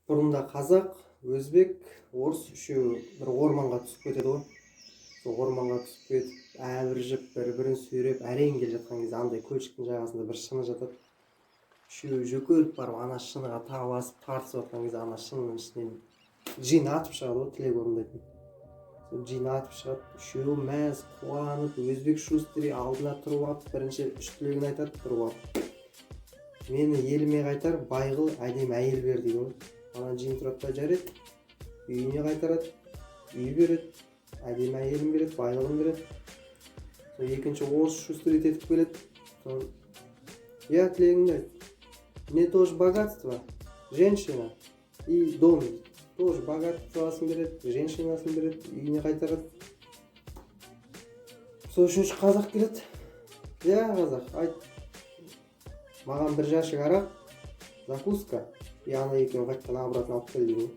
Бұрында қазақ, өзбек, орыс үшеуі бір орманға түсіп кетеді ғой. Сол орманға түсіп кетіп, әбіржіп, бір-бірін сүйреп, әрең келе жатқан кезде андай көлшіктің жағасында бір шыны жатады. Үшеуі жөкеліп барып, ана шыныға таласып, тартысып жатқан кезде ана шынының ішінен джин атып шығады ғой, тілек орындайтын. Сол джин атып шығады, үшеуі мәз, қуанып, өзбек шустери алдына тұрып алып, бірінші үш тілегін айтады, тұрып алып. Мені еліме қайтар, байғыл, әдемі әйел бер дейді ғой. Ана джин тұрады да жарайды, үйіне қайтарады, үй береді, әдемі әйелін береді, байлығын береді. Сол екінші орыс шустери етіп келеді. Я тілегімді айт. Мне тоже богатство, женщина и дом. Тоже богатствосын береді, женщинасын береді, үйіне қайтарады. Сол үшінші қазақ келеді. Я қазақ, айт. Маған бір жәшік арақ, закуска. И ана екеуін қайттан обратно алып кел дейді.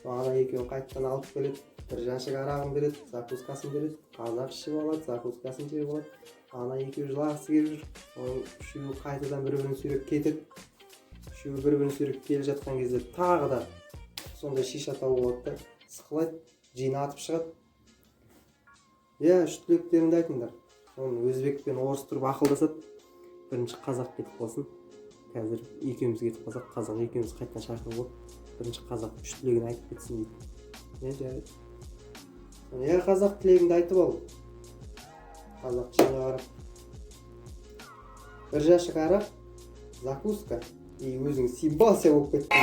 Ана екеуін қайттан алып келеді, бір жәшік арағын береді, закускасын береді. Қазақ ішіп алады, закускасын жеп алады. Ана екеуі жылағысы келіп жүр. Сол үшеуі қайтадан бір-бірін сүйреп кетеді. Үшеуі бір-бірін сүйреп келе жатқан кезде тағы да сондай шиша тауып алады да, сықылайды, джин атып шығады. Я, үш тілектеріңді айтыңдар. Соны өзбек пен орыс тұрып ақылдасады. Бірінші қазақ кетіп қалсын. Қазір екеуміз кетіп қалсақ, қазақ екеуміз қайттан шақырып алып, бірінші қазақ үш тілегін айтып кетсін дейді. Не жарайды. Я қазақ тілегіңді айтып ал. Қазақ шынға қарап. Бір жәшік арақ, закуска, и өзің сибался болып кетті.